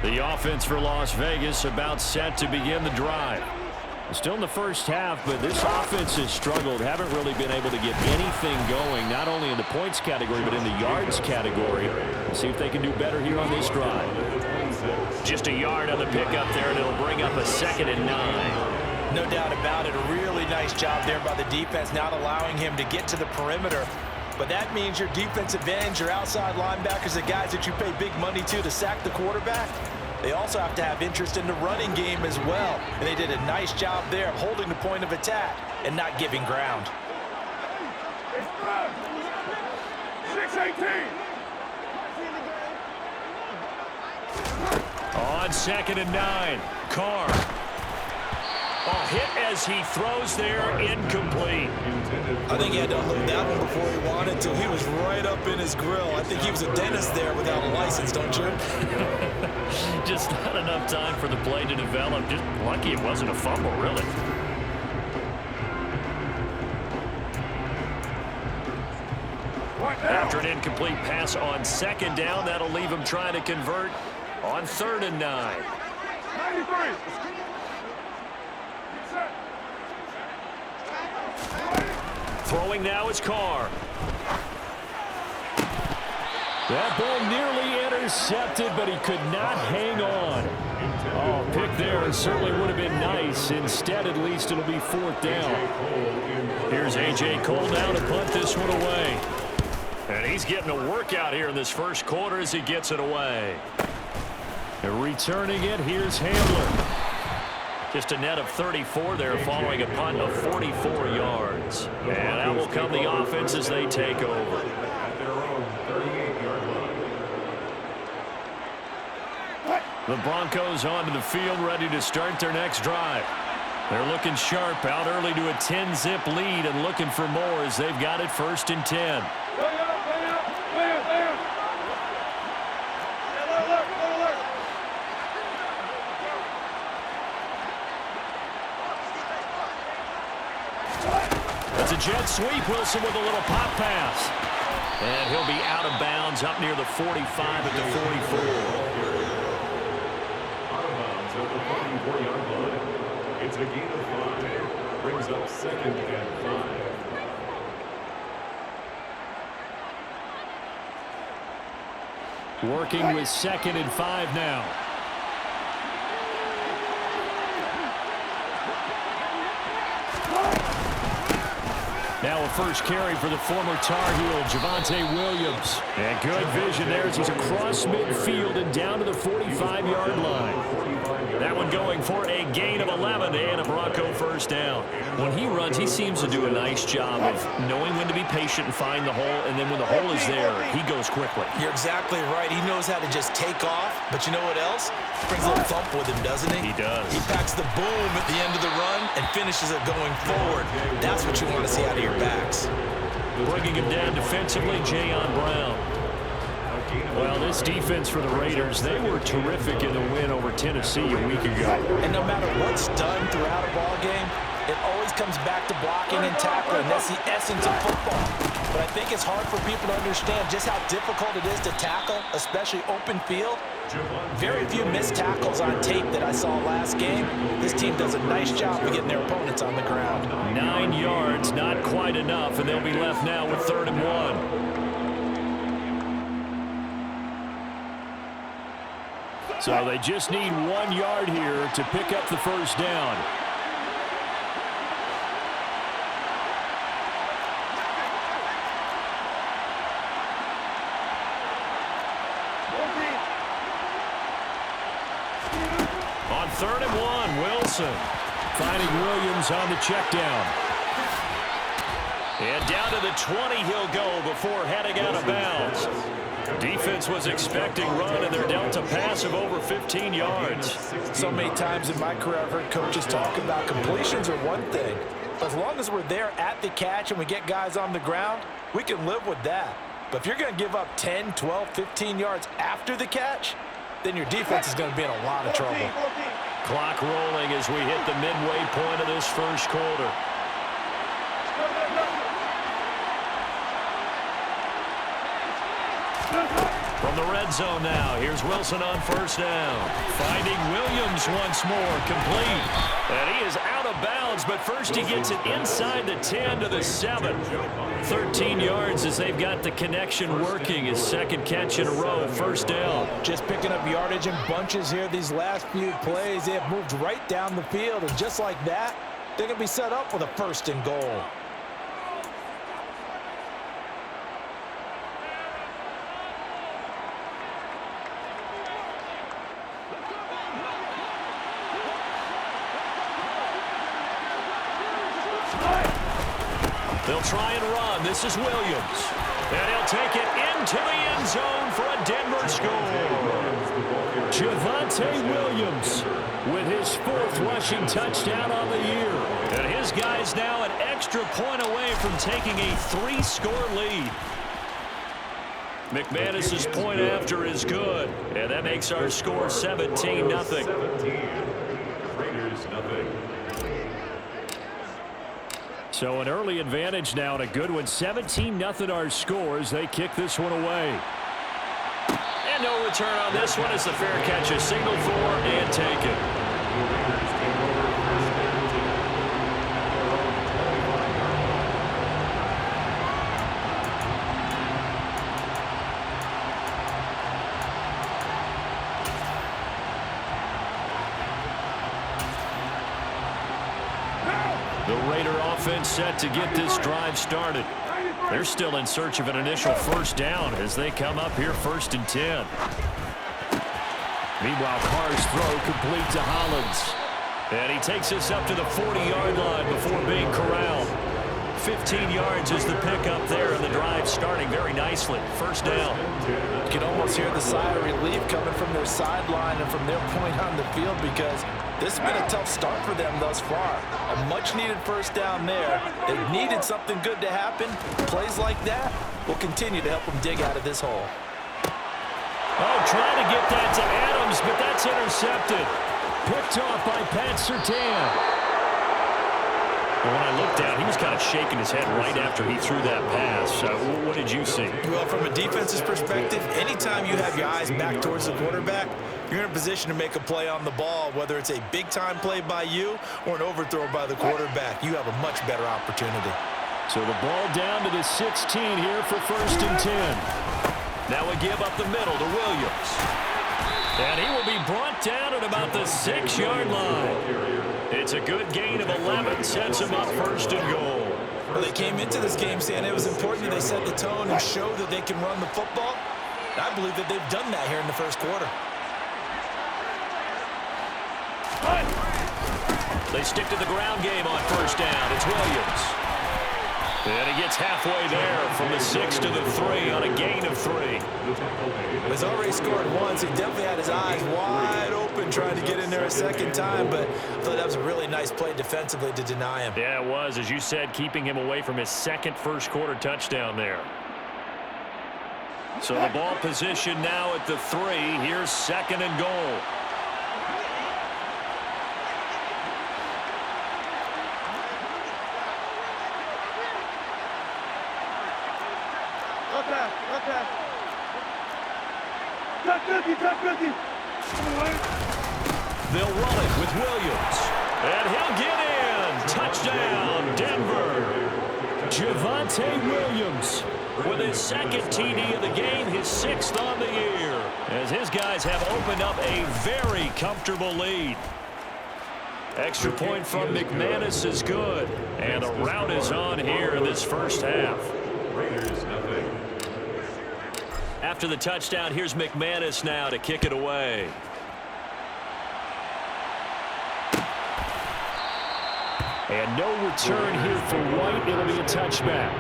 The offense for Las Vegas about set to begin the drive. Still in the first half, but this offense has struggled. Haven't really been able to get anything going, not only in the points category, but in the yards category. Let's see if they can do better here on this drive. Just a yard on the pickup there, and it'll bring up a 2nd and 9. No doubt about it. A really nice job there by the defense, not allowing him to get to the perimeter. But that means your defensive ends, your outside linebackers, the guys that you pay big money to sack the quarterback, they also have to have interest in the running game as well. And they did a nice job there of holding the point of attack and not giving ground. 6-18. On 2nd and 9, Carr. Oh, hit as he throws there, incomplete. I think he had to unload that one before he wanted to. He was right up in his grill. I think he was a dentist there without a license, don't you? Just not enough time for the play to develop. Just lucky it wasn't a fumble, really. After an incomplete pass on 2nd down, that'll leave him trying to convert on 3rd and 9. 93. Throwing now is Carr. That ball nearly intercepted, but he could not hang on. Oh, pick there, and certainly would have been nice. Instead, at least, it'll be 4th down. Here's A.J. Cole now to punt this one away. And he's getting a workout here in this first quarter as he gets it away. And returning it, here's Hamler. Just a net of 34 there following a punt of 44 yards. And that will come the offense as they take over. The Broncos onto the field, ready to start their next drive. They're looking sharp, out early to a 10-zip lead and looking for more as they've got it 1st and 10. It's a jet sweep. Wilson with a little pop pass. And he'll be out of bounds up near the 45 at the 44. Out of bounds at the 44-yard line. It's a gain of 5. Brings up 2nd and 5. Working with 2nd and 5 now. Now a first carry for the former Tar Heel, Javonte Williams. And good vision there as he's across midfield and down to the 45-yard line. That one going for a gain of 11 and a Bronco 1st down. When he runs, he seems to do a nice job of knowing when to be patient and find the hole, and then when the hole is there, he goes quickly. You're exactly right. He knows how to just take off, but you know what else? Brings a little thump with him, doesn't he? He does. He packs the boom at the end of the run and finishes it going forward. That's what you want to see out of your backs. Bringing him down defensively, Jayon Brown. Well, this defense for the Raiders, they were terrific in the win over Tennessee a week ago. And no matter what's done throughout a ball game, it always comes back to blocking and tackling. That's the essence of football. But I think it's hard for people to understand just how difficult it is to tackle, especially open field. Very few missed tackles on tape that I saw last game. This team does a nice job of getting their opponents on the ground. 9 yards, not quite enough, and they'll be left now with 3rd and 1. So they just need 1 yard here to pick up the 1st down. On 3rd and 1, Wilson finding Williams on the check down. And down to the 20 he'll go before heading out of bounds. Defense was expecting run, and they're down to pass of over 15 yards. So many times in my career I've heard coaches talk about completions are one thing. But as long as we're there at the catch and we get guys on the ground, we can live with that. But if you're going to give up 10, 12, 15 yards after the catch, then your defense is going to be in a lot of trouble. Clock rolling as we hit the midway point of this first quarter. From the red zone now. Here's Wilson on first down. Finding Williams once more, complete. And he is out of bounds, but first he gets it inside the 10 to the 7. 13 yards as they've got the connection working. His second catch in a row, first down. Just picking up yardage in bunches here these last few plays. They have moved right down the field, and just like that, they're going to be set up with a first and goal. They'll try and run. This is Williams. And he'll take it into the end zone for a Denver score. Javonte Williams with his 4th rushing touchdown on the year. And his guy's now an extra point away from taking a 3-score lead. McManus's point after is good. And that makes our score 17-0. 17. Raiders, nothing. So an early advantage now and a good one. 17-0 our scores. They kick this one away. And no return on this one as the fair catch is signaled for and taken. The Raider offense set to get this drive started. They're still in search of an initial first down as they come up here 1st and 10. Meanwhile, Carr's throw complete to Hollins. And he takes us up to the 40-yard line before being corralled. 15 yards is the pickup there, and the drive starting very nicely. First down. You can almost hear the sigh of relief coming from their sideline and from their point on the field, because this has been a tough start for them thus far. A much-needed first down there. They've needed something good to happen. Plays like that will continue to help them dig out of this hole. Oh, trying to get that to Adams, but that's intercepted. Picked off by Pat Surtain. Well, when I looked down, he was kind of shaking his head right after he threw that pass. What did you see? Well, from a defense's perspective, anytime you have your eyes back towards the quarterback, you're in a position to make a play on the ball, whether it's a big-time play by you or an overthrow by the quarterback. You have a much better opportunity. So the ball down to the 16 here for 1st and 10. Now we give up the middle to Williams. And he will be brought down at about the 6-yard line. It's a good gain of 11, sets him up 1st and goal. Well, they came into this game saying it was important that they set the tone and show that they can run the football. And I believe that they've done that here in the first quarter. They stick to the ground game on first down. It's Williams. And he gets halfway there from the 6 to the 3 on a gain of 3. He's already scored once. He definitely had his eyes wide open trying to get in there a second time, but I thought that was a really nice play defensively to deny him. Yeah, it was, as you said, keeping him away from his second first-quarter touchdown there. So the ball position now at the 3. Here's 2nd and goal. They'll run it with Williams. And he'll get in. Touchdown, Denver. Javonte Williams with his 2nd TD of the game, his 6th on the year, as his guys have opened up a very comfortable lead. Extra point from McManus is good. And the rout is on here in this first half. Raiders, nothing. After the touchdown, here's McManus now to kick it away. And no return here for White. It'll be a touchback.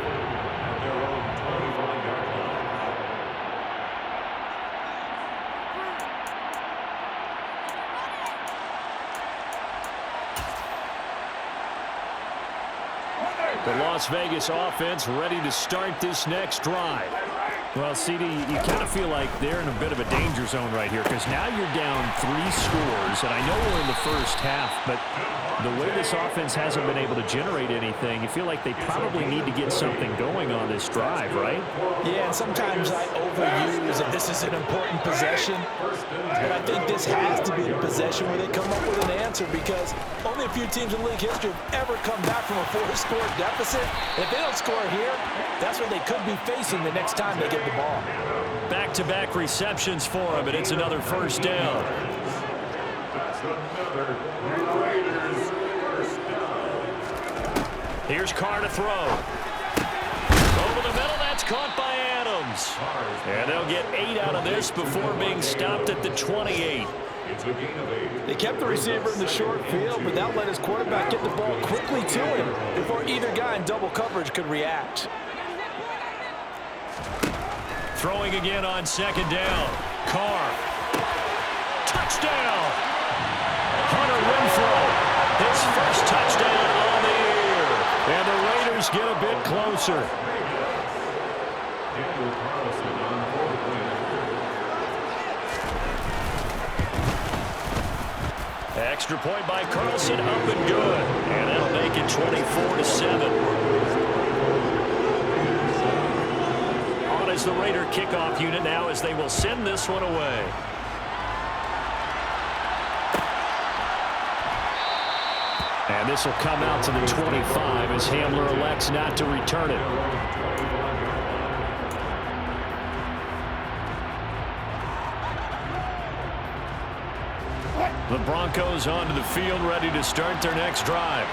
The Las Vegas offense ready to start this next drive. Well, CD, you kind of feel like they're in a bit of a danger zone right here because now you're down 3 scores, and I know we're in the first half, but the way this offense hasn't been able to generate anything, you feel like they probably need to get something going on this drive, right? Yeah, and sometimes I overuse that this is an important possession, but I think this has to be the possession where they come up with an answer because only a few teams in league history have ever come back from a 4-score deficit. And if they don't score here, that's what they could be facing the next time they get the ball. Back-to-back receptions for him, and it's another first down. That's another Raiders first down. Here's Carr to throw. Over the middle, that's caught by Adams. And they'll get 8 out of this before being stopped at the 28. It's a gain of 8. They kept the receiver in the short field, but that let his quarterback get the ball quickly to him before either guy in double coverage could react. Throwing again on second down. Carr. Touchdown! Hunter Renfrow. His first touchdown on the year. And the Raiders get a bit closer. Daniel Carlson on for the win. Extra point by Carlson, up and good. And that'll make it 24-7. Is the Raider kickoff unit now as they will send this one away. And this will come out to the 25 as Hamler elects not to return it. The Broncos onto the field ready to start their next drive.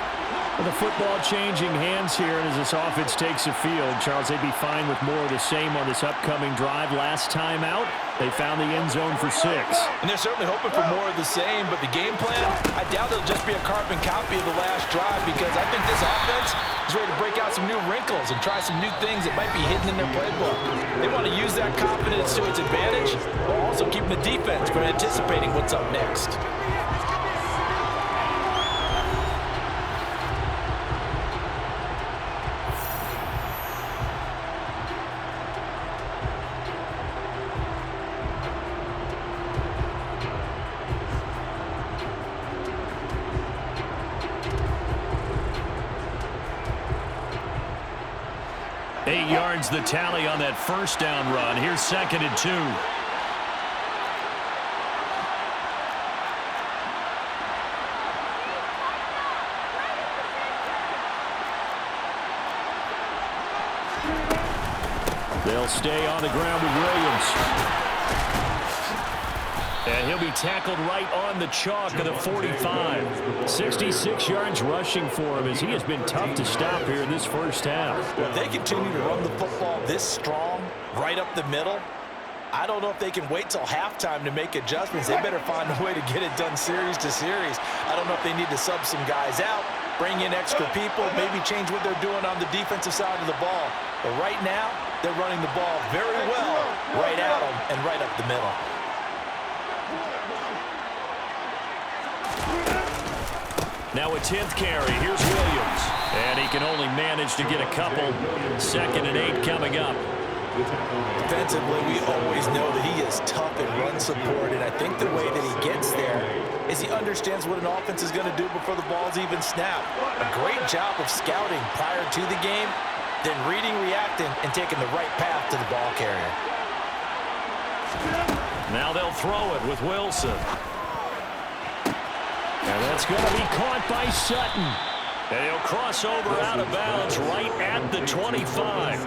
With the football changing hands here, and as this offense takes the field, Charles, they'd be fine with more of the same on this upcoming drive. Last time out, they found the end zone for 6. And they're certainly hoping for more of the same, but the game plan, I doubt it'll just be a carbon copy of the last drive because I think this offense is ready to break out some new wrinkles and try some new things that might be hidden in their playbook. They want to use that confidence to its advantage, while also keeping the defense from anticipating what's up next. The tally on that first down run. Here's 2nd and 2. They'll stay on the ground with Williams. And he'll be tackled right on the chalk of the 45. 66 yards rushing for him as he has been tough to stop here in this first half. If they continue to run the football this strong, right up the middle, I don't know if they can wait till halftime to make adjustments. They better find a way to get it done series to series. I don't know if they need to sub some guys out, bring in extra people, maybe change what they're doing on the defensive side of the ball. But right now, they're running the ball very well right at them and right up the middle. Now a 10th carry. Here's Williams. And he can only manage to get a couple. 2nd and 8 coming up. Defensively, we always know that he is tough in run support, and I think the way that he gets there is he understands what an offense is going to do before the ball's even snapped. A great job of scouting prior to the game, then reading, reacting, and taking the right path to the ball carrier. Now they'll throw it with Wilson. And that's going to be caught by Sutton. And he'll cross over out of bounds right at the 25.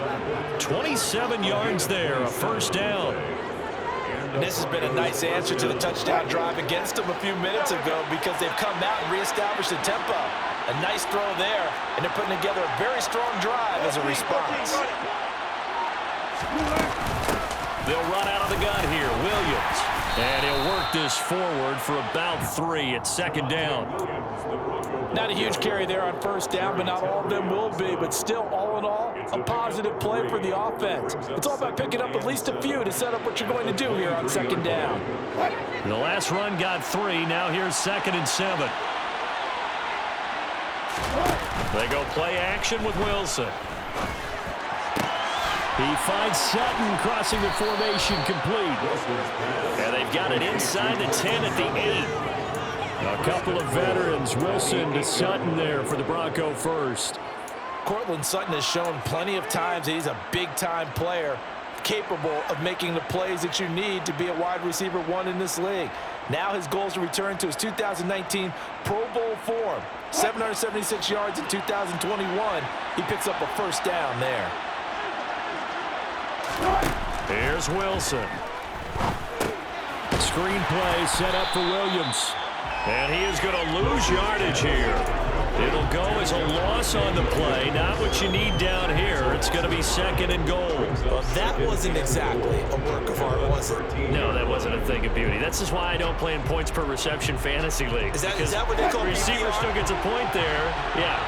27 yards there, a first down. And this has been a nice answer to the touchdown drive against them a few minutes ago because they've come out and reestablished the tempo. A nice throw there, and they're putting together a very strong drive as a response. They'll run out of the gun here. Williams. And he'll work this forward for about 3 at 2nd down. Not a huge carry there on first down, but not all of them will be. But still, all in all, a positive play for the offense. It's all about picking up at least a few to set up what you're going to do here on 2nd down. The last run got 3. Now here's 2nd and 7. They go play action with Wilson. He finds Sutton crossing the formation complete. And they've got it inside the 10 at the 8. A couple of veterans, Wilson to Sutton there for the Bronco first. Cortland Sutton has shown plenty of times that he's a big-time player, capable of making the plays that you need to be a wide receiver one in this league. Now his goal is to return to his 2019 Pro Bowl form. 776 yards in 2021. He picks up a first down there. Here's Wilson. Screenplay set up for Williams. And he is going to lose yardage here. It'll go as a loss on the play. Not what you need down here. It's going to be 2nd and goal. Well, that wasn't exactly a work of art, was it? No, that wasn't a thing of beauty. That's just why I don't play in points per reception fantasy league. Is that what they call receiver PPR? still gets a point there. Yeah.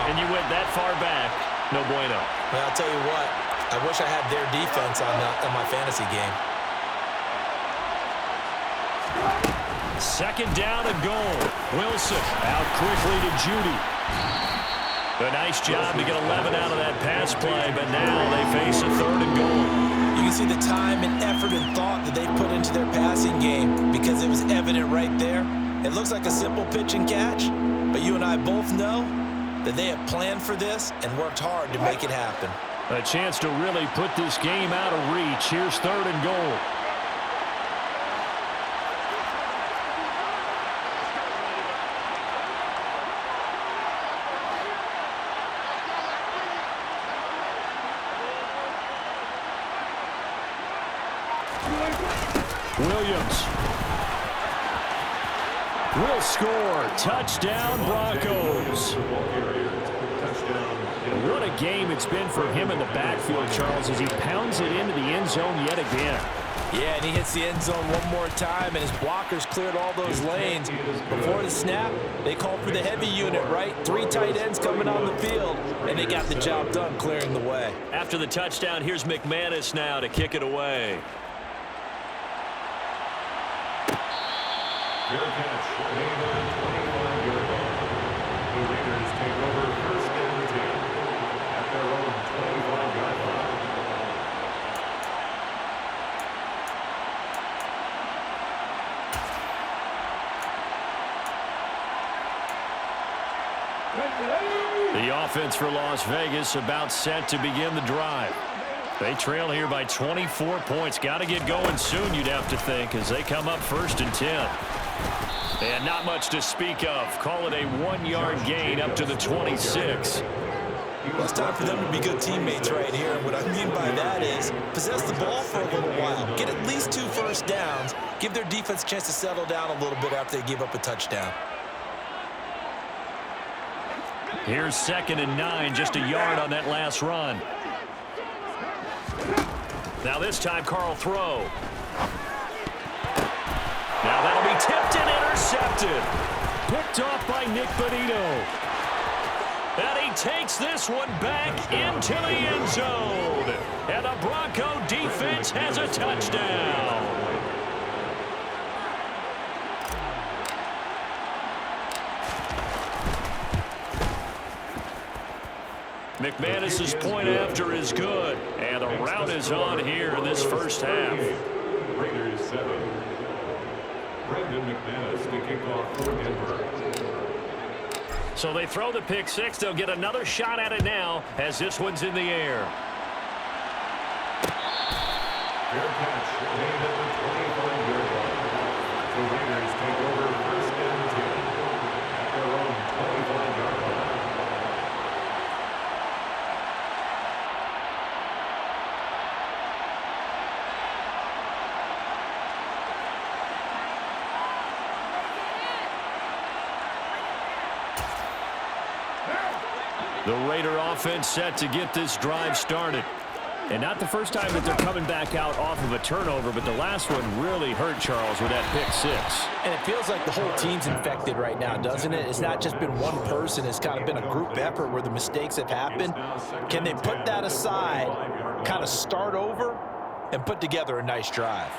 And you went that far back. No bueno. Well, I'll tell you what. I wish I had their defense on my fantasy game. 2nd down and goal. Wilson out quickly to Judy. A nice job to get 11 out of that pass play, but now they face a 3rd and goal. You can see the time and effort and thought that they put into their passing game because it was evident right there. It looks like a simple pitch and catch, but you and I both know that they have planned for this and worked hard to make it happen. A chance to really put this game out of reach. Here's 3rd and goal. Williams will score. Touchdown, Broncos. What a game it's been for him in the backfield, Charles, as he pounds it into the end zone yet again. Yeah, and he hits the end zone one more time, and his blockers cleared all those lanes. Before the snap, they called for the heavy unit, right? 3 tight ends coming on the field, and they got the job done clearing the way. After the touchdown, here's McManus now to kick it away. Fair catch, made on 25-yard line. The Raiders take over 1st and 10 at their own 25-yard line. The offense for Las Vegas about set to begin the drive. They trail here by 24 points. Got to get going soon, you'd have to think, as they come up 1st and 10. And not much to speak of. Call it a 1-yard gain up to the 26. Well, it's time for them to be good teammates right here. And what I mean by that is possess the ball for a little while. Get at least 2 first downs. Give their defense a chance to settle down a little bit after they give up a touchdown. Here's 2nd and 9, just a yard on that last run. Now this time, Carl throw. Now that'll be tipped and intercepted. Picked off by Nick Bonito. And he takes this one back into the end zone. And the Bronco defense has a touchdown. McManus's point after is good. And the route is on here in this first half. Raiders 7. Brandon McManus to kick off for Denver. So they throw the pick 6. They'll get another shot at it now as this one's in the air. Fair catch made at the 25-yard line. The Raiders take over 1st and 10 at their own 25-yard line. The Raider offense set to get this drive started. And not the first time that they're coming back out off of a turnover, but the last one really hurt Charles with that pick 6. And it feels like the whole team's infected right now, doesn't it? It's not just been one person. It's kind of been a group effort where the mistakes have happened. Can they put that aside, kind of start over, and put together a nice drive?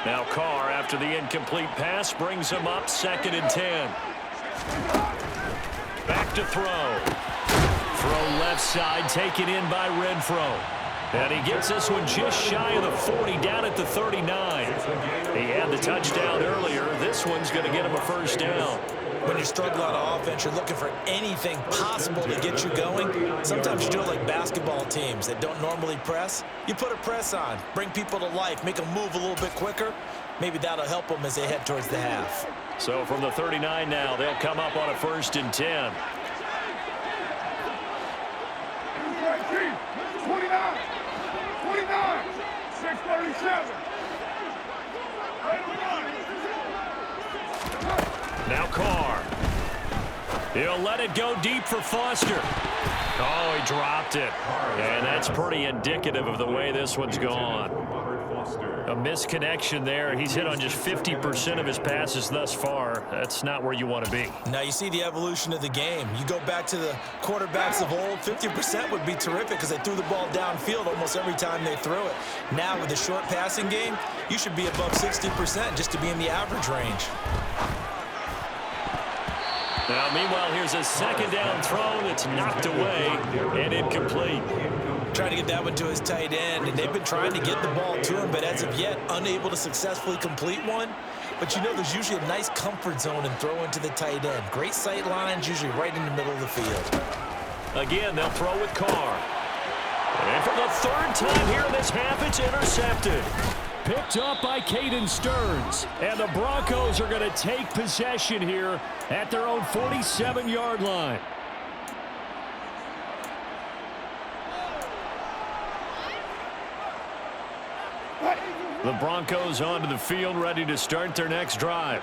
Now Carr, after the incomplete pass, brings him up 2nd and 10. Back to throw. Throw left side, taken in by Renfro. And he gets this one just shy of the 40, down at the 39. He had the touchdown earlier. This one's going to get him a first down. When you struggle on offense, you're looking for anything possible to get you going. Sometimes you do it like basketball teams that don't normally press. You put a press on, bring people to life, make them move a little bit quicker. Maybe that'll help them as they head towards the half. So from the 39 now, they'll come up on a 1st and 10. 29, 637. Now Carr. He'll let it go deep for Foster. Oh, he dropped it. And that's pretty indicative of the way this one's gone. A misconnection there. He's hit on just 50% of his passes thus far. That's not where you want to be. Now you see the evolution of the game. You go back to the quarterbacks of old, 50% would be terrific because they threw the ball downfield almost every time they threw it. Now with the short passing game, you should be above 60% just to be in the average range. Now, meanwhile, here's a 2nd down throw that's knocked away and incomplete. Trying to get that one to his tight end, and they've been trying to get the ball to him, but as of yet, unable to successfully complete one. But you know, there's usually a nice comfort zone in throwing to the tight end. Great sight lines, usually right in the middle of the field. Again, they'll throw with Carr. And for the 3rd time here in this half, it's intercepted. Picked up by Caden Stearns. And the Broncos are going to take possession here at their own 47-yard line. The Broncos onto the field, ready to start their next drive.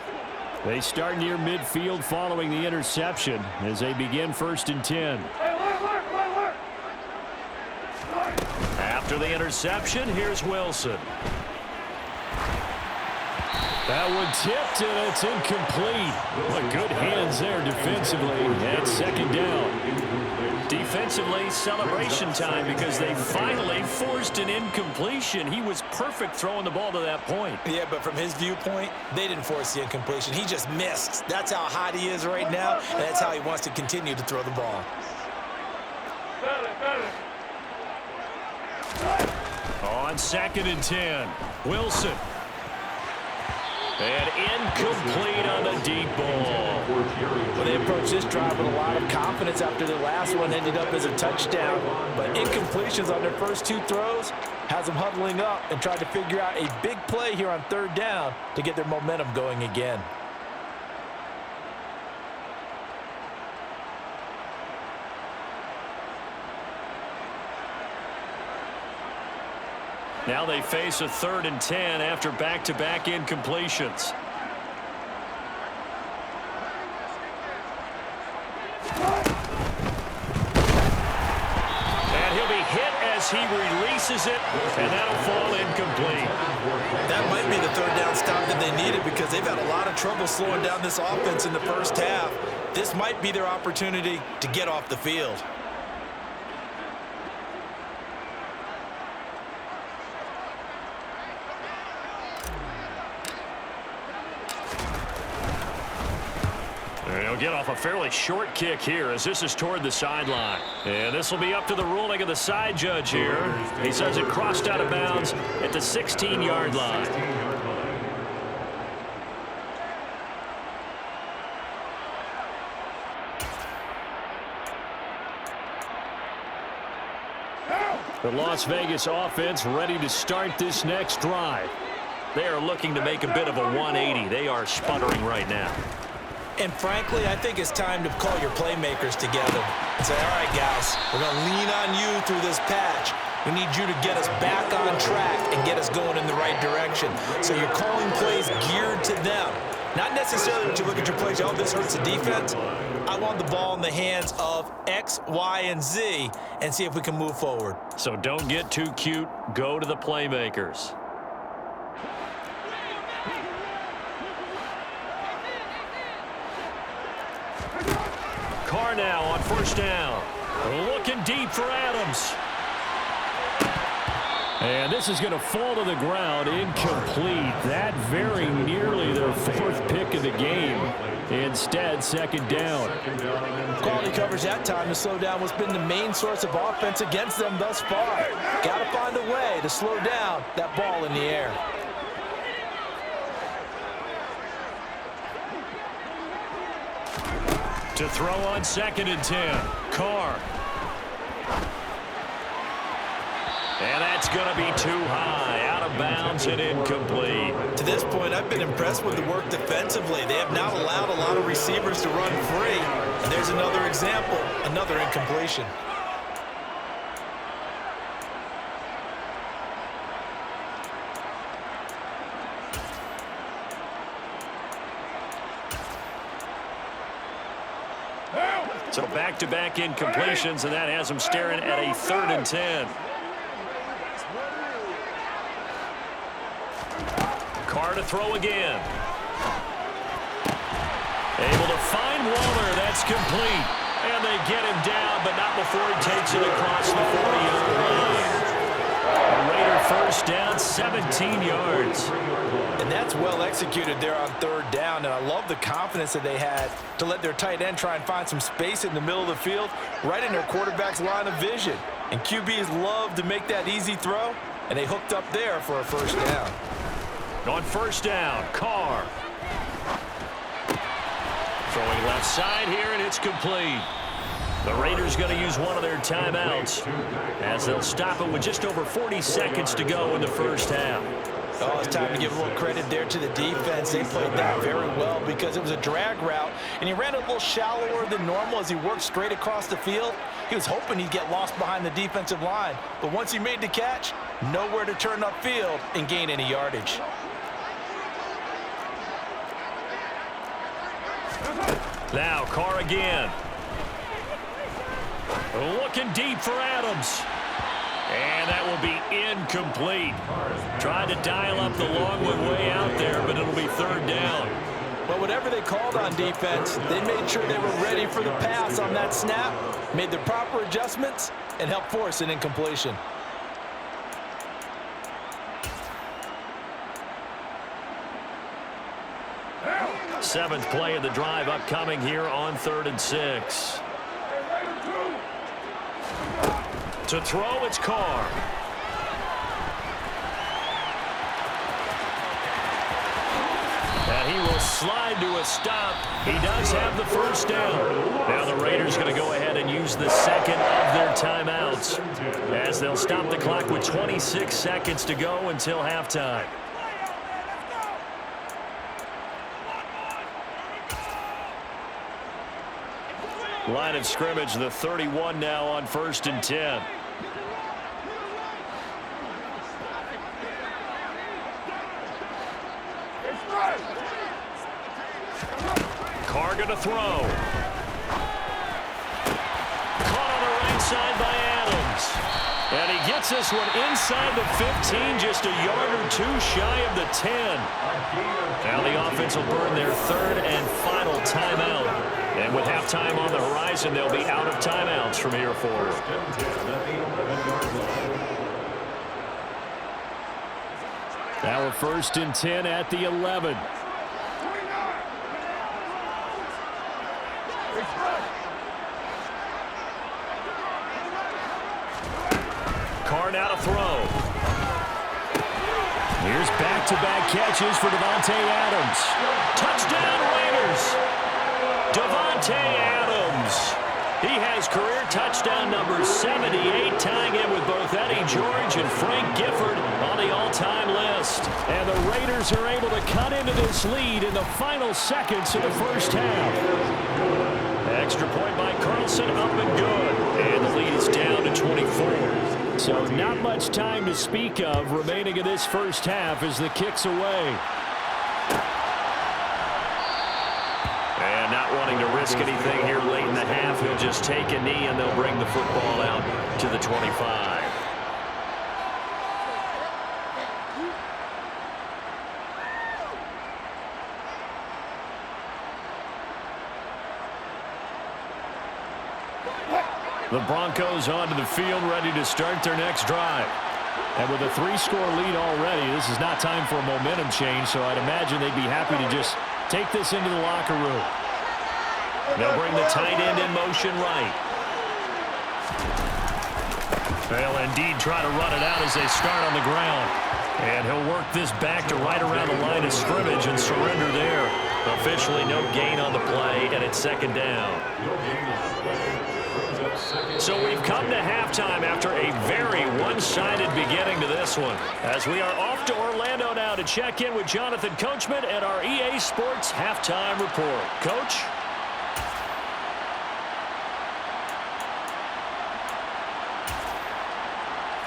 They start near midfield following the interception as they begin 1st and 10. After the interception, here's Wilson. That one tipped, and it's incomplete. What good hands there defensively. And 2nd down. Defensively, celebration time because they finally forced an incompletion. He was perfect throwing the ball to that point. Yeah, but from his viewpoint, they didn't force the incompletion. He just missed. That's how hot he is right now, and that's how he wants to continue to throw the ball. On 2nd and 10, Wilson. And incomplete on the deep ball. Well, they approached this drive with a lot of confidence after their last one ended up as a touchdown. But incompletions on their first 2 throws has them huddling up and trying to figure out a big play here on 3rd down to get their momentum going again. Now they face a 3rd and 10 after back-to-back incompletions. And he'll be hit as he releases it, and that'll fall incomplete. That might be the 3rd down stop that they needed because they've had a lot of trouble slowing down this offense in the first half. This might be their opportunity to get off the field. He'll get off a fairly short kick here as this is toward the sideline. And this will be up to the ruling of the side judge here. He says it crossed out of bounds at the 16-yard line. The Las Vegas offense ready to start this next drive. They are looking to make a bit of a 180. They are sputtering right now. And frankly, I think it's time to call your playmakers together and say, all right, guys, we're going to lean on you through this patch. We need you to get us back on track and get us going in the right direction. So you're calling plays geared to them. Not necessarily that you look at your plays, oh, this hurts the defense. I want the ball in the hands of X, Y, and Z and see if we can move forward. So don't get too cute. Go to the playmakers. Carr now on 1st down. Looking deep for Adams. And this is going to fall to the ground, incomplete. That very nearly their fourth pick of the game. Instead, second down. Quality coverage that time to slow down what's been the main source of offense against them thus far. Got to find a way to slow down that ball in the air. To throw on 2nd and 10. Carr. And that's going to be too high. Out of bounds and incomplete. To this point, I've been impressed with the work defensively. They have not allowed a lot of receivers to run free. And there's another example, another incompletion. So back-to-back incompletions, and that has them staring at a 3rd and 10. Carr to throw again. Able to find Waller. That's complete. And they get him down, but not before he takes it across the 40-yard line. A Raider first down, 17 yards. And that's well executed there on 3rd down. And I love the confidence that they had to let their tight end try and find some space in the middle of the field, right in their quarterback's line of vision. And QBs love to make that easy throw, and they hooked up there for a first down. On 1st down, Carr. Throwing left side here, and it's complete. The Raiders going to use one of their timeouts as they'll stop it with just over 40 seconds to go in the first half. Oh, it's time to give a little credit there to the defense. They played that very well because it was a drag route, and he ran a little shallower than normal as he worked straight across the field. He was hoping he'd get lost behind the defensive line, but once he made the catch, nowhere to turn upfield and gain any yardage. Now Carr again. Looking deep for Adams. And that will be incomplete. Tried to dial up the long one way out there, but it'll be 3rd down. Well, whatever they called on defense, they made sure they were ready for the pass on that snap, made the proper adjustments, and helped force an incompletion. Seventh play of the drive upcoming here on 3rd and 6. To throw, it's Carr. And he will slide to a stop. He does have the first down. Now the Raiders going to go ahead and use the second of their timeouts as they'll stop the clock with 26 seconds to go until halftime. Line of scrimmage, the 31 now on 1st and 10. Carr going to throw. Caught on the right side by Adams. And he gets this one inside the 15, just a yard or two shy of the 10. Now the offense will burn their 3rd and final timeout. And with halftime on the horizon, they'll be out of timeouts from here forward. Now a 1st and 10 at the 11. Carr now to throw. Here's back-to-back catches for Davante Adams. Touchdown Raiders. Davante Adams. He has career touchdown number 78, tying him with both Eddie George and Frank Gifford on the all-time list. And the Raiders are able to cut into this lead in the final seconds of the first half. Extra point by Carlson, up and good. And the lead is down to 24. So not much time to speak of remaining in this first half as the kick's away. And not wanting to risk anything here late in the half, he'll just take a knee and they'll bring the football out to the 25. The Broncos onto the field, ready to start their next drive. And with a 3-score lead already, this is not time for a momentum change, so I'd imagine they'd be happy to just take this into the locker room. They'll bring the tight end in motion right. They'll indeed try to run it out as they start on the ground. And he'll work this back to right around the line of scrimmage and surrender there. Officially no gain on the play, and it's second down. So we've come to halftime after a very one-sided beginning to this one. As we are off to Orlando now to check in with Jonathan Coachman and our EA Sports Halftime Report. Coach?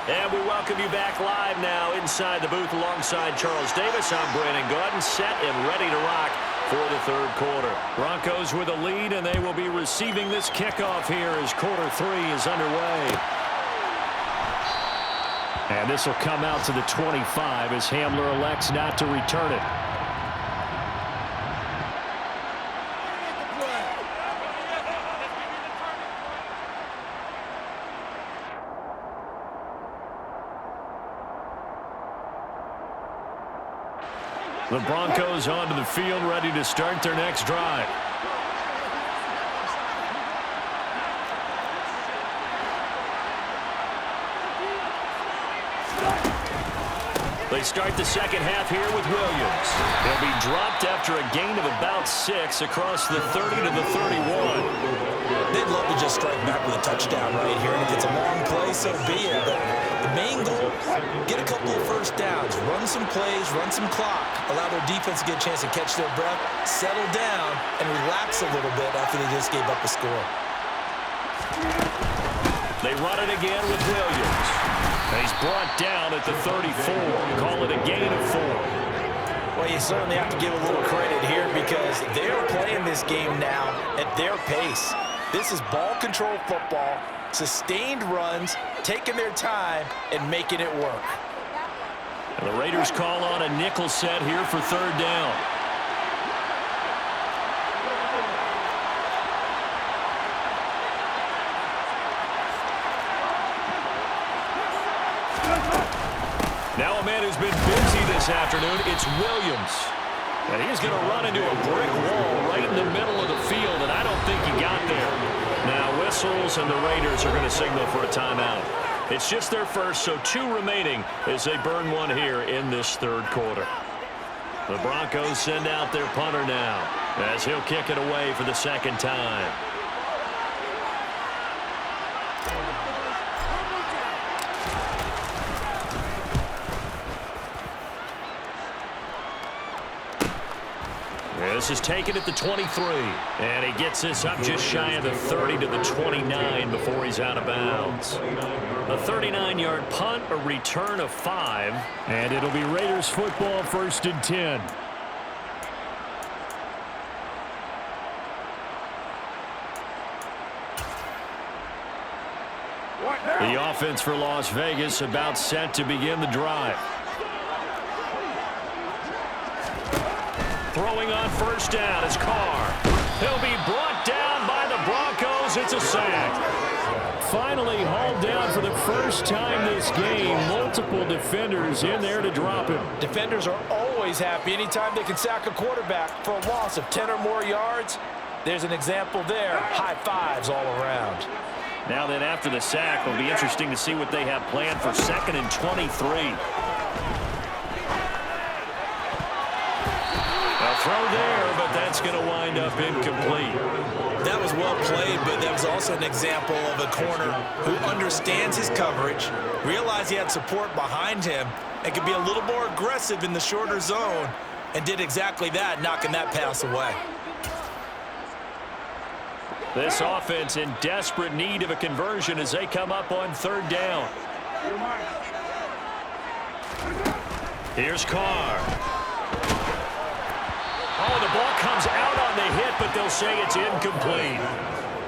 And we welcome you back live now inside the booth alongside Charles Davis. I'm Brandon Gaudin, set and ready to rock for the third quarter. Broncos with a lead, and they will be receiving this kickoff here as quarter 3 is underway. And this will come out to the 25 as Hamler elects not to return it. The Broncos onto the field, ready to start their next drive. They start the second half here with Williams. He'll be dropped after a gain of about 6 across the 30 to the 31. They'd love to just strike back with a touchdown right here, and if it's a long play, so be it. But the main goal, get a couple of first downs, run some plays, run some clock, allow their defense to get a chance to catch their breath, settle down, and relax a little bit after they just gave up a score. They run it again with Williams. He's brought down at the 34. Call it a gain of 4. Well, you certainly have to give a little credit here because they're playing this game now at their pace. This is ball control football, sustained runs, taking their time, and making it work. And the Raiders call on a nickel set here for third down. Now a man who's been busy this afternoon, it's Williams. And he's going to run into a brick wall right in the middle of the field, and I don't think he got there. Now whistles, and the Raiders are going to signal for a timeout. It's just their first, so 2 remaining as they burn one here in this third quarter. The Broncos send out their punter now as he'll kick it away for the second time. This is taken at the 23, and he gets this up just shy of the 30 to the 29 before he's out of bounds. A 39-yard punt, a return of 5, and it'll be Raiders football, 1st and 10. The offense for Las Vegas about set to begin the drive. Throwing on first down is Carr. He'll be brought down by the Broncos. It's a sack. Finally hauled down for the first time this game. Multiple defenders in there to drop him. Defenders are always happy anytime they can sack a quarterback for a loss of 10 or more yards. There's an example there. High fives all around. Now then, after the sack, it'll be interesting to see what they have planned for 2nd and 23. Throw there, but that's going to wind up incomplete. That was well played, but that was also an example of a corner who understands his coverage, realized he had support behind him, and could be a little more aggressive in the shorter zone, and did exactly that, knocking that pass away. This offense in desperate need of a conversion as they come up on 3rd down. Here's Carr. Oh, the ball comes out on the hit, but they'll say it's incomplete.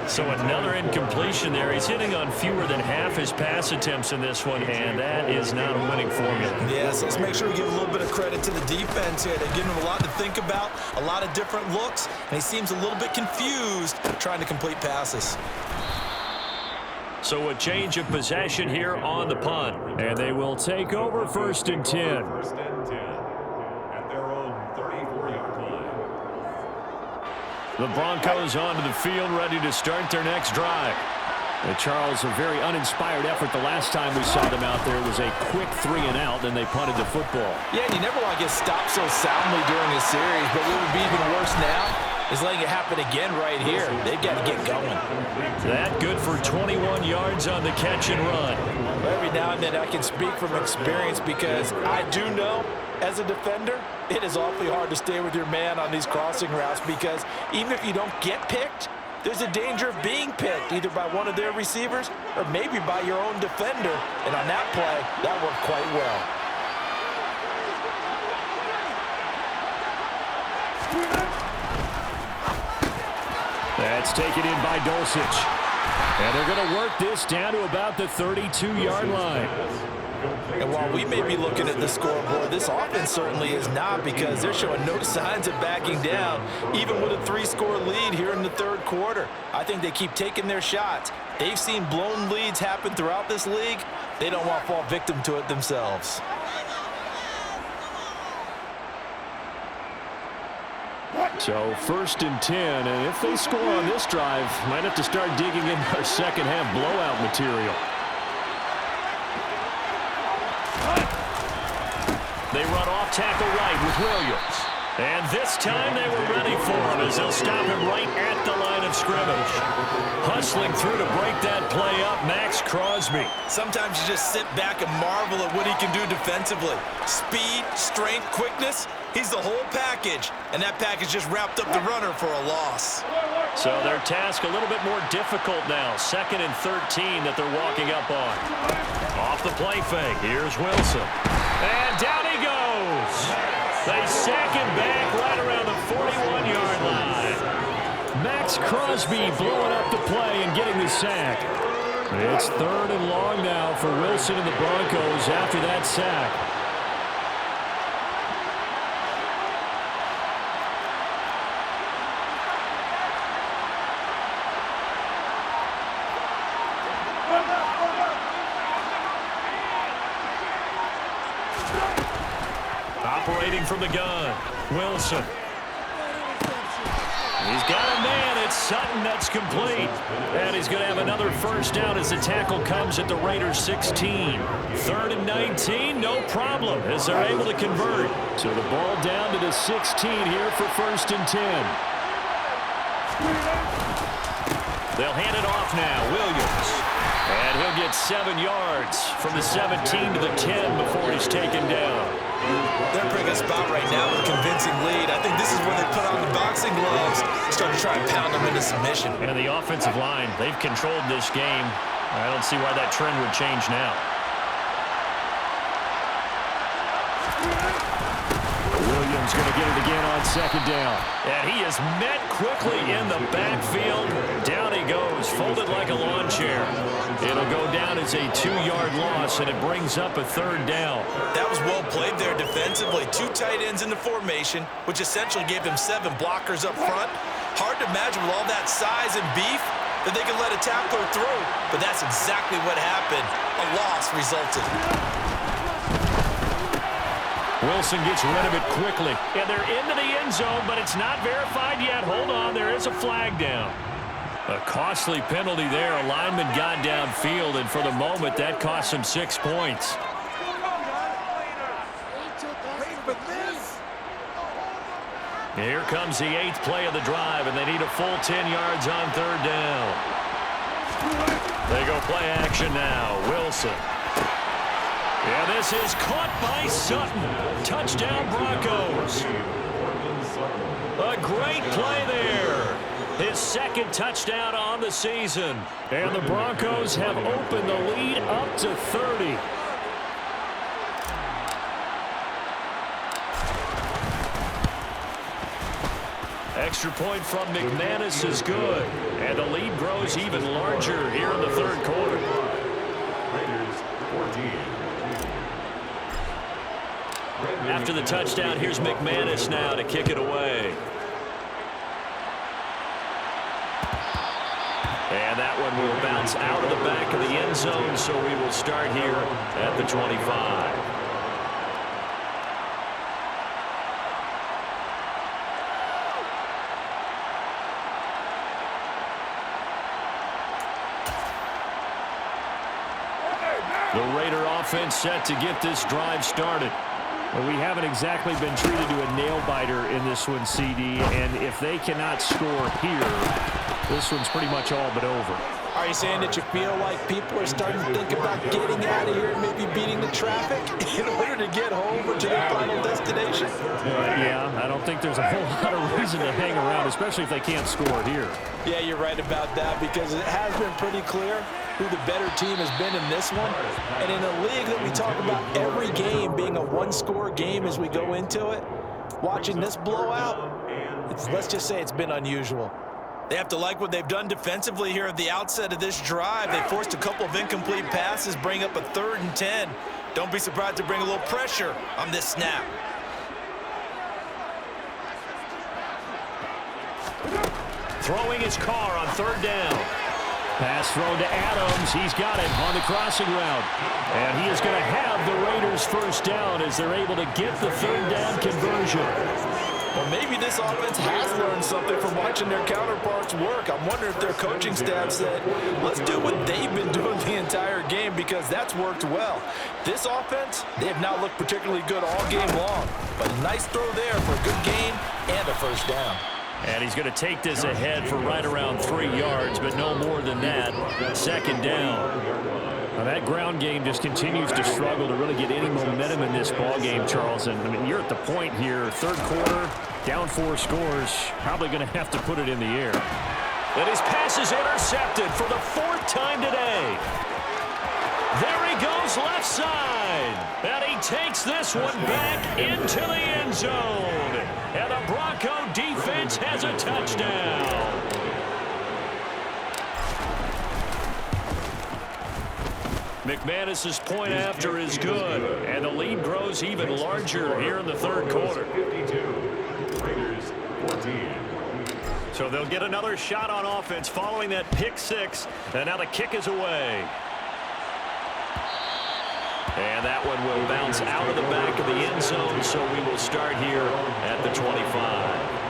So another incompletion there. He's hitting on fewer than half his pass attempts in this one, and that is not a winning formula. Yes, let's make sure we give a little bit of credit to the defense here. They're giving him a lot to think about, a lot of different looks, and he seems a little bit confused trying to complete passes. So a change of possession here on the punt. And they will take over 1st and 10. First and 10 at their own 34-yard line. The Broncos onto the field, ready to start their next drive. Charles, a very uninspired effort the last time we saw them out there. It was a quick 3-and-out, and they punted the football. Yeah, and you never want to get stopped so soundly during a series, but what would be even worse now is letting it happen again right here. They've got to get going. That good for 21 yards on the catch and run. Every now and then I can speak from experience because I do know as a defender, it is awfully hard to stay with your man on these crossing routes because even if you don't get picked, there's a danger of being picked either by one of their receivers or maybe by your own defender. And on that play, that worked quite well. That's taken in by Dulcich. And they're going to work this down to about the 32-yard line. And while we may be looking at the scoreboard, this offense certainly is not because they're showing no signs of backing down, even with a 3-score lead here in the 3rd quarter. I think they keep taking their shots. They've seen blown leads happen throughout this league. They don't want to fall victim to it themselves. So 1st and 10, and if they score on this drive, might have to start digging in our second-half blowout material. They run off tackle right with Williams. And this time they were ready for him as they'll stop him right at the line of scrimmage. Hustling through to break that play up, Max Crosby. Sometimes you just sit back and marvel at what he can do defensively. Speed, strength, quickness, he's the whole package. And that package just wrapped up the runner for a loss. So their task a little bit more difficult now. 2nd and 13 that they're walking up on. Off the play fake, here's Wilson. And down he goes. They sack him back right around the 41-yard line. Max Crosby blowing up the play and getting the sack. It's 3rd and long now for Wilson and the Broncos after that sack. Operating from the gun, Wilson. He's got a man. It's Sutton that's complete. And he's going to have another 1st down as the tackle comes at the Raiders' 16. 3rd and 19, no problem as they're able to convert. So the ball down to the 16 here for 1st and 10. They'll hand it off now, Williams. And he'll get 7 yards from the 17 to the 10 before he's taken down. They're in a good spot right now with a convincing lead. I think this is where they put on the boxing gloves, start to try and pound them into submission. And the offensive line, they've controlled this game. I don't see why that trend would change now. Williams going to get it again on 2nd down. And he is met quickly in the backfield. Down he goes, folded like a lawn chair. It'll go down as a 2-yard loss, and it brings up a 3rd down. That was well played there defensively. 2 tight ends in the formation, which essentially gave them 7 blockers up front. Hard to imagine with all that size and beef that they could let a tackler through, but that's exactly what happened. A loss resulted. Wilson gets rid of it quickly. And they're into the end zone, but it's not verified yet. Hold on, there is a flag down. A costly penalty there. A lineman got downfield, and for the moment, that cost him 6 points. Here comes the 8th play of the drive, and they need a full 10 yards on 3rd down. They go play action now. Wilson. Yeah, this is caught by Sutton. Touchdown, Broncos. A great play there. His 2nd touchdown on the season. And the Broncos have opened the lead up to 30. Extra point from McManus is good. And the lead grows even larger here in the 3rd quarter. Raiders 14. After the touchdown, here's McManus now to kick it away. And that one will bounce bounce out of the back of the end zone, so we will start here at the 25. The Raider offense set to get this drive started. Well, we haven't exactly been treated to a nail-biter in this one, CD, and if they cannot score here, this one's pretty much all but over. Are you saying that you feel like people are starting to think about getting out of here and maybe beating the traffic in order to get home or to their final destination? Yeah, I don't think there's a whole lot of reason to hang around, especially if they can't score here. Yeah, you're right about that, because it has been pretty clear who the better team has been in this one. And in a league that we talk about every game being a one-score game as we go into it, watching this blowout, let's just say it's been unusual. They have to like what they've done defensively here at the outset of this drive. They forced a couple of incomplete passes, bring up a 3rd and 10. Don't be surprised to bring a little pressure on this snap. Throwing his car on 3rd down. Pass thrown to Adams. He's got it on the crossing route. And he is going to have the Raiders first down as they're able to get the 3rd down conversion. Well, maybe this offense has learned something from watching their counterparts work. I'm wondering if their coaching staff said, let's do what they've been doing the entire game, because that's worked well. This offense, they have not looked particularly good all game long. But a nice throw there for a good gain and a first down. And he's going to take this ahead for right around 3 yards, but no more than that. 2nd down. Now that ground game just continues to struggle to really get any momentum in this ball game, Charles. And I mean, you're at the point here, 3rd quarter, down 4 scores, probably going to have to put it in the air. And his pass is intercepted for the 4th time today. There he goes left side. And he takes this one back into the end zone. And the Bronco defense has a touchdown. McManus's point after is good, and the lead grows even larger here in the 3rd quarter. 52, Raiders 14. So they'll get another shot on offense following that pick 6, and now the kick is away. And that one will bounce out of the back of the end zone, so we will start here at the 25.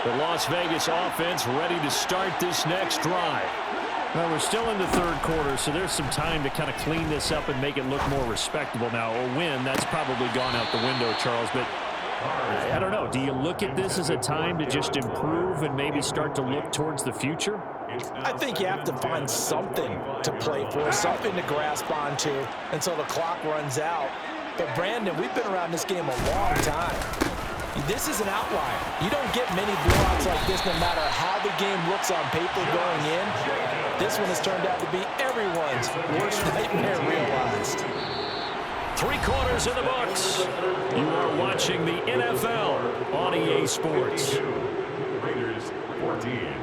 The Las Vegas offense ready to start this next drive. Well, we're still in the 3rd quarter, so there's some time to kind of clean this up and make it look more respectable. Now, a win, that's probably gone out the window, Charles, but I don't know. Do you look at this as a time to just improve and maybe start to look towards the future? I think you have to find something to play for, something to grasp onto until the clock runs out. But, Brandon, we've been around this game a long time. This is an outlier. You don't get many blowouts like this no matter how the game looks on paper going in. This one has turned out to be everyone's worst nightmare realized. 3 quarters in the books. You are watching the NFL on EA Sports. Raiders 14.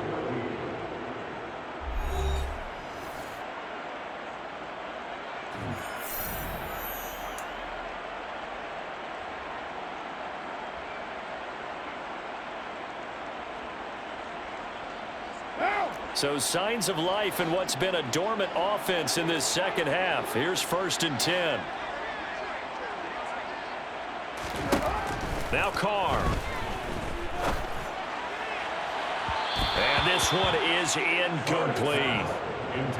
So signs of life in what's been a dormant offense in this 2nd half. Here's 1st and 10. Now Carr. And this one is incomplete.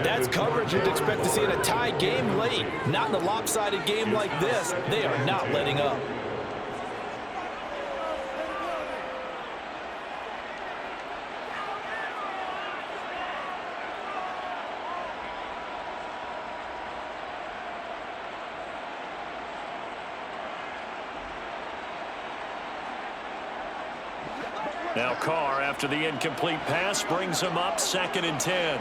That's coverage you'd expect to see in a tie game late. Not in a lopsided game like this. They are not letting up. Now Carr, after the incomplete pass, brings him up 2nd and 10.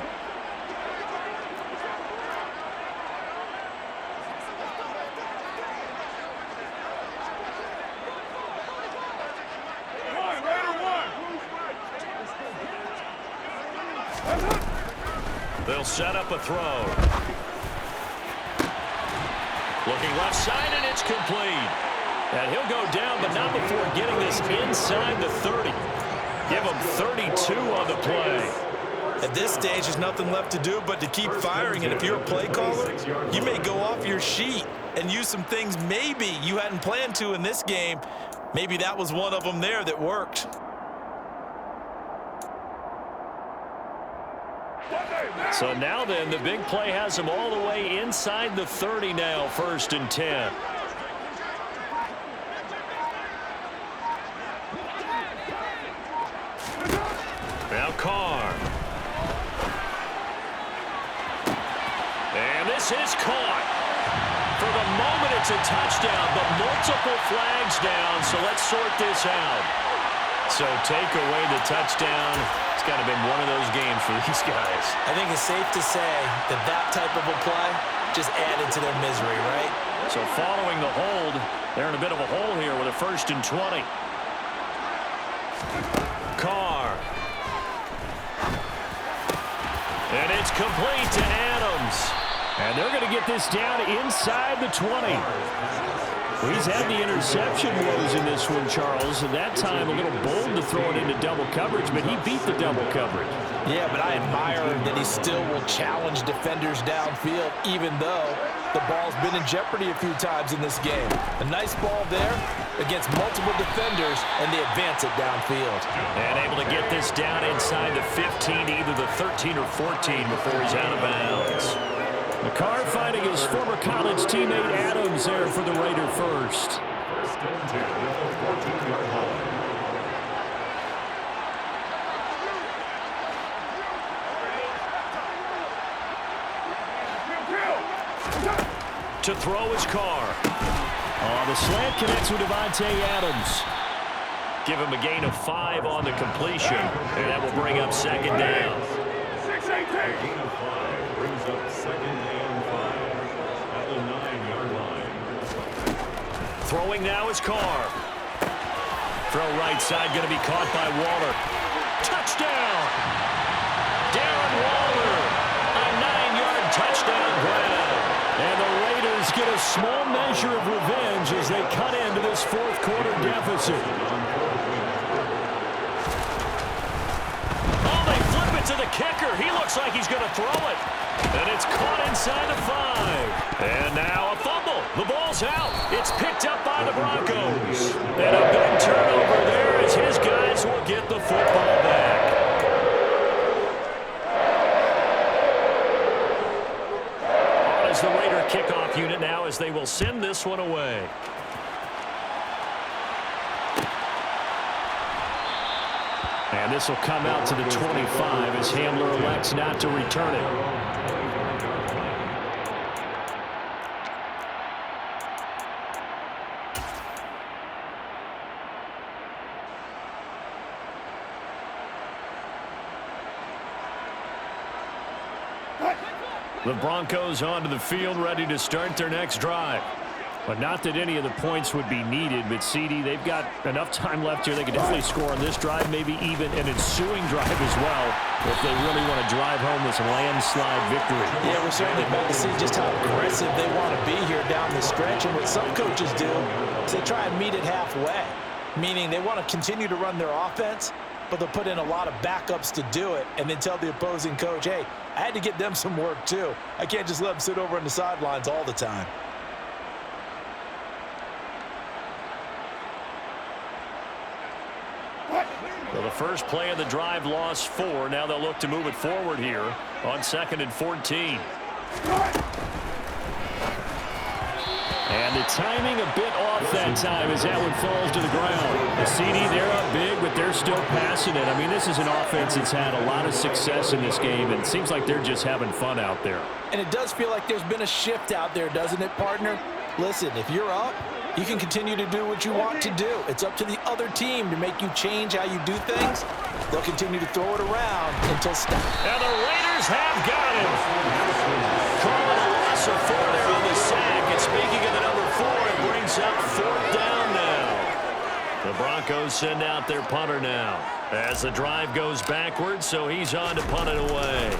They'll set up a throw. Looking left side, and it's complete. And he'll go down, but not before getting this inside the 30. Give him 32 on the play. At this stage, there's nothing left to do but to keep firing. And if you're a play caller, you may go off your sheet and use some things maybe you hadn't planned to in this game. Maybe that was one of them there that worked. So now then, the big play has him all the way inside the 30 now, 1st and 10. Now Carr. And this is caught. For the moment, it's a touchdown, but multiple flags down, so let's sort this out. So take away the touchdown. It's got to have been one of those games for these guys. I think it's safe to say that that type of a play just added to their misery, right? So following the hold, they're in a bit of a hole here with a 1st and 20. Carr. And it's complete to Adams. And they're going to get this down inside the 20. Well, he's had the interception woes in this one, Charles, and that time a little bold to throw it into double coverage, but he beat the double coverage. Yeah, but I admire that he still will challenge defenders downfield, even though the ball's been in jeopardy a few times in this game. A nice ball there against multiple defenders, and they advance it downfield. And able to get this down inside the 15, either the 13 or 14 before he's out of bounds. McCarr finding his former college teammate Adams there for the Raider first. 1st and 10 at the 14-yard line. To throw his Carr. Oh, the slant connects with Devontae Adams. Give him a gain of 5 on the completion, and that will bring up 2nd down. 6-18. Gain of 5 brings up 2nd and 5 at the 9-yard line. Throwing now is Carr. Throw right side going to be caught by Waller. Touchdown! Darren Waller, a 9-yard touchdown grab. And the Raiders get a small measure of revenge as they cut into this 4th quarter deficit. Oh, they flip it to the kicker. He looks like he's going to throw it. And it's caught inside the 5. And now a fumble. The ball's out. It's picked up by the Broncos. And a big turnover there as his guys will get the football back. The Raider kickoff unit now as they will send this one away. And this will come out to the 25 as Hamler elects not to return it. The Broncos onto the field, ready to start their next drive. But not that any of the points would be needed, but CD, they've got enough time left here. They can definitely score on this drive, maybe even an ensuing drive as well, if they really want to drive home this landslide victory. Yeah, we're certainly about to see just how aggressive they want to be here down the stretch. And what some coaches do is they try and meet it halfway, meaning they want to continue to run their offense, but they'll put in a lot of backups to do it and then tell the opposing coach, hey, I had to get them some work too. I can't just let them sit over on the sidelines all the time. Well, the first play of the drive lost 4. Now they'll look to move it forward here on 2nd and 14. And the timing a bit off that time as that one falls to the ground. The CD, they're up big, but they're still passing it. I mean, this is an offense that's had a lot of success in this game, and it seems like they're just having fun out there. And it does feel like there's been a shift out there, doesn't it, partner? Listen, if you're up, you can continue to do what you want to do. It's up to the other team to make you change how you do things. They'll continue to throw it around until stopped. And the Raiders have got him. Calling a loss of 4 there on the sack. And speaking of the number 4, it brings up 4th down now. The Broncos send out their punter now as the drive goes backwards, so he's on to punt it away.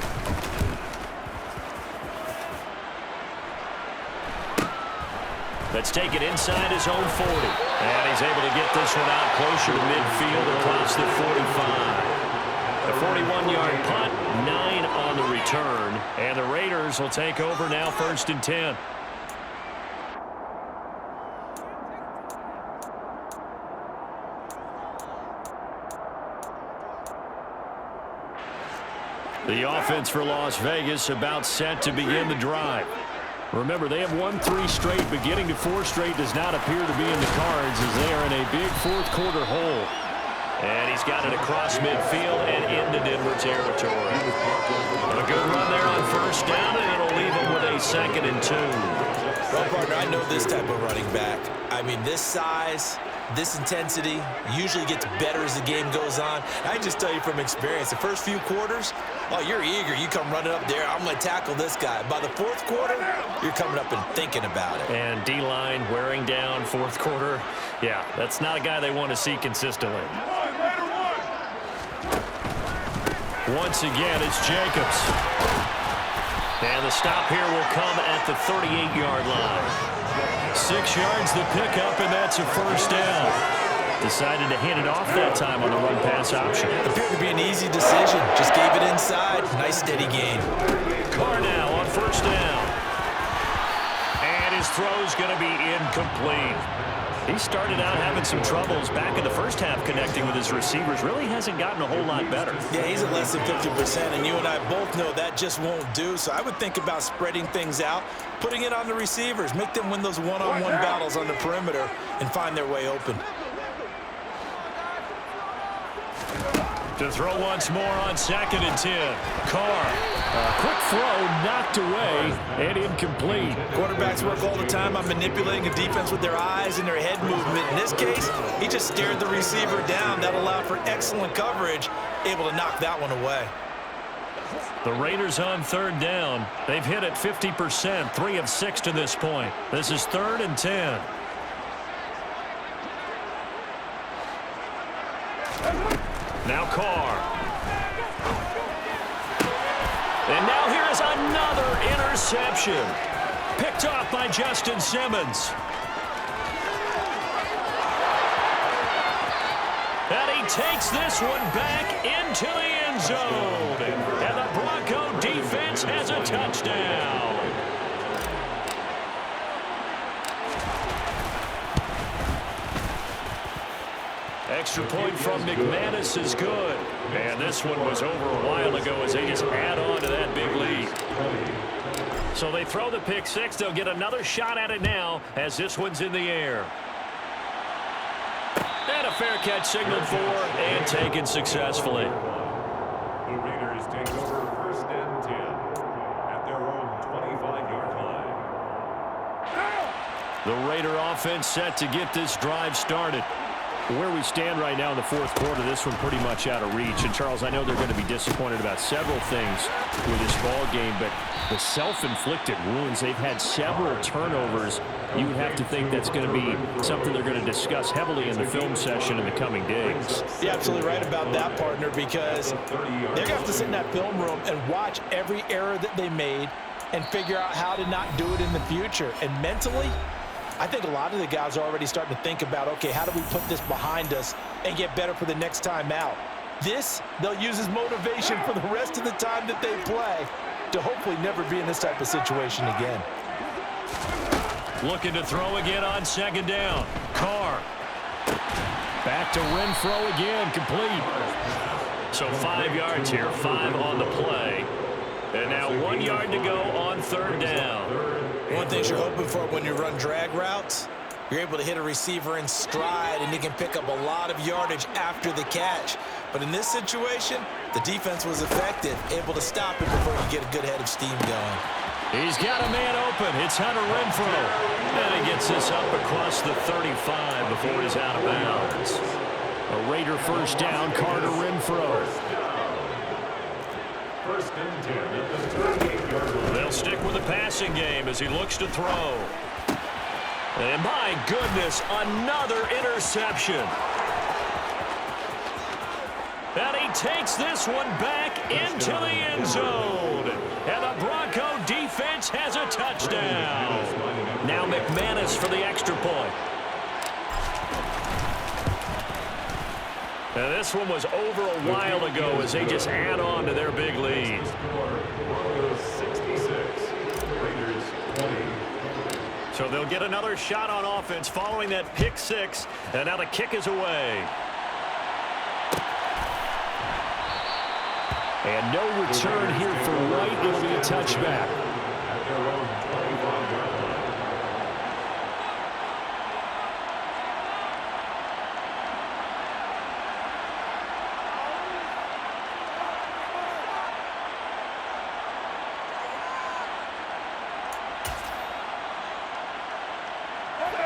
Let's take it inside his own 40. And he's able to get this one out closer to midfield across the 45. A 41-yard punt, 9 on the return. And the Raiders will take over now, 1st and 10. The offense for Las Vegas about set to begin the drive. Remember, they have won 3 straight. Beginning to 4 straight does not appear to be in the cards as they are in a big 4th quarter hole. And he's got it across midfield and into Denver territory. A good run there on 1st down, and it'll leave him with a 2nd and 2. Well, partner, I know this type of running back. I mean, this size, this intensity usually gets better as the game goes on. I just tell you from experience, the first few quarters, oh, you're eager. You come running up there. I'm going to tackle this guy. By the 4th quarter, you're coming up and thinking about it. And D-line wearing down 4th quarter. Yeah, that's not a guy they want to see consistently. Once again, it's Jacobs. And the stop here will come at the 38-yard line. 6 yards the pickup, and that's a 1st down. Decided to hand it off that time on the run-pass option. Appeared to be an easy decision. Just gave it inside. Nice, steady gain. Carr now on 1st down. And his throw's going to be incomplete. He started out having some troubles back in the first half connecting with his receivers. Really hasn't gotten a whole lot better. Yeah, he's at less than 50%, and you and I both know that just won't do. So I would think about spreading things out, putting it on the receivers, make them win those one-on-one battles on the perimeter, and find their way open. To throw once more on 2nd and 10. Carr. Quick throw knocked away and incomplete. Quarterbacks work all the time on manipulating a defense with their eyes and their head movement. In this case, he just stared the receiver down. That allowed for excellent coverage, able to knock that one away. The Raiders on 3rd down. They've hit it 50%, 3 of 6 to this point. This is 3rd and 10. Now Carr. And now here is another interception. Picked off by Justin Simmons. And he takes this one back into the end zone. And the Bronco defense has a touchdown. Extra point from McManus is good. And this one was over a while ago as they just add on to that big lead. So they throw the pick 6. They'll get another shot at it now as this one's in the air. And a fair catch signaled for and taken successfully. The Raiders take over 1st and 10 at their own 25-yard line. The Raider offense set to get this drive started. Where we stand right now in the 4th quarter, this one pretty much out of reach. And, Charles, I know they're going to be disappointed about several things with this ball game, but the self-inflicted wounds, they've had several turnovers. You would have to think that's going to be something they're going to discuss heavily in the film session in the coming days. You're absolutely right about that, partner, because they're going to have to sit in that film room and watch every error that they made and figure out how to not do it in the future. And mentally, I think a lot of the guys are already starting to think about, okay, how do we put this behind us and get better for the next time out? This, they'll use as motivation for the rest of the time that they play to hopefully never be in this type of situation again. Looking to throw again on 2nd down. Carr. Back to Renfro again, complete. So 5 yards here, 5 on the play. And now 1 yard to go on 3rd down. One thing you're hoping for when you run drag routes, you're able to hit a receiver in stride and he can pick up a lot of yardage after the catch. But in this situation, the defense was effective, able to stop it before you get a good head of steam going. He's got a man open. It's Hunter Renfro. And he gets this up across the 35 before he's out of bounds. A Raider 1st down, Carter Renfro. 1st and 10 at the 38-yard line. They'll stick with the passing game as he looks to throw. And my goodness, another interception. And he takes this one back into the end zone. And the Bronco defense defense has a touchdown. Now McManus for the extra point. Now this one was over a while ago as they just add on to their big lead. So they'll get another shot on offense following that pick six. And now the kick is away. And no return here for White. It'll be a touchback.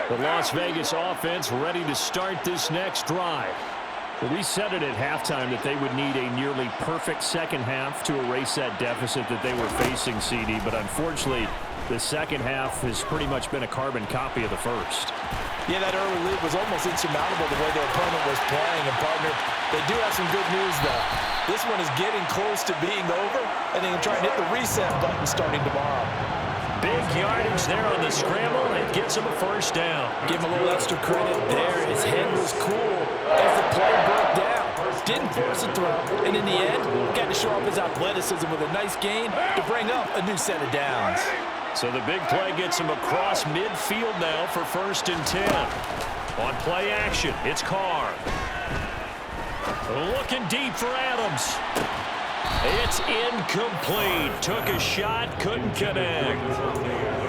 The Las Vegas offense ready to start this next drive. We said it at halftime that they would need a nearly perfect second half to erase that deficit that they were facing, CD. But unfortunately, the second half has pretty much been a carbon copy of the first. Yeah, that early lead was almost insurmountable the way their opponent was playing. And, partner, they do have some good news, though. This one is getting close to being over, and they can try and hit the reset button starting tomorrow. Big yardage there on the scramble. It gets him a first down. Give him a little extra credit there. His head was cool as the play broke down. Didn't force a throw. And in the end, got to show off his athleticism with a nice gain to bring up a new set of downs. So the big play gets him across midfield now for 1st and 10. On play action, it's Carr. Looking deep for Adams. It's incomplete. Took a shot, couldn't connect.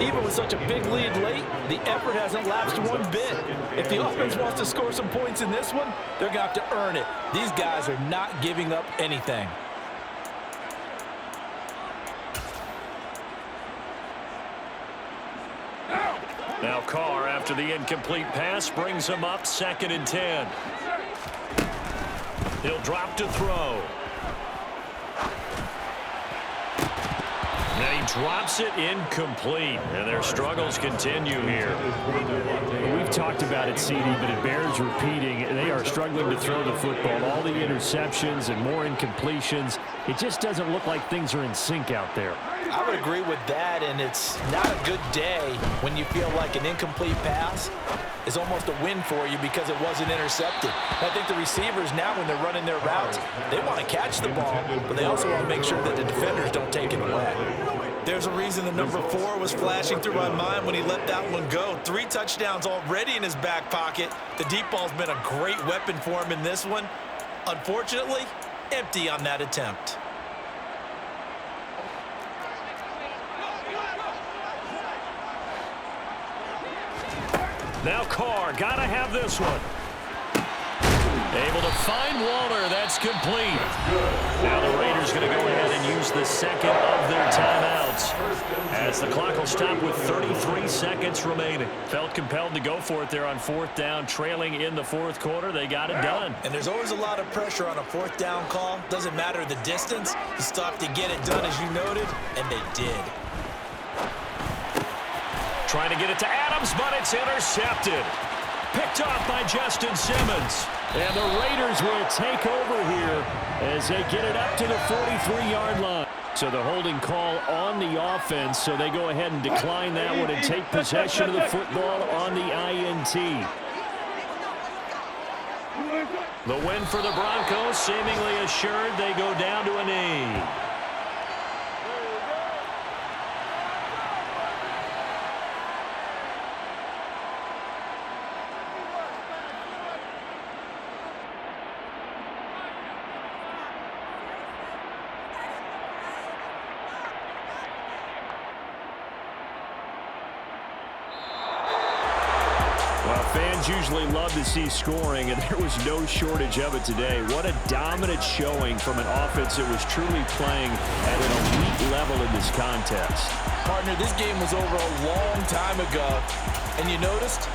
Even with such a big lead late, the effort hasn't lapsed one bit. If the offense wants to score some points in this one, they're going to have to earn it. These guys are not giving up anything. Now Carr, after the incomplete pass, brings him up 2nd and 10. He'll drop to throw. Now he drops it incomplete, and their struggles continue here. We've talked about it, CD, but it bears repeating. They are struggling to throw the football. All the interceptions and more incompletions. It just doesn't look like things are in sync out there. I would agree with that, and it's not a good day when you feel like an incomplete pass is almost a win for you because it wasn't intercepted. I think the receivers now, when they're running their routes, they want to catch the ball, but they also want to make sure that the defenders don't take it away. There's a reason the number 4 was flashing through my mind when he let that one go. 3 touchdowns already in his back pocket. The deep ball's been a great weapon for him in this one. Unfortunately, empty on that attempt. Now Carr, gotta have this one. Able to find Waller, that's complete. Now the Raiders gonna go ahead and use the second of their timeouts as the clock will stop with 33 seconds remaining. Felt compelled to go for it there on 4th down, trailing in the 4th quarter. They got it done. And there's always a lot of pressure on a 4th down call. Doesn't matter the distance. You stop to get it done, as you noted, and they did. Trying to get it to Adams, but it's intercepted. Picked off by Justin Simmons. And the Raiders will take over here as they get it up to the 43-yard line. So the holding call on the offense, so they go ahead and decline that one and take possession of the football on the INT. The win for the Broncos, seemingly assured. They go down to a knee. Fans usually love to see scoring, and there was no shortage of it today. What a dominant showing from an offense that was truly playing at an elite level in this contest. Partner, this game was over a long time ago, and you noticed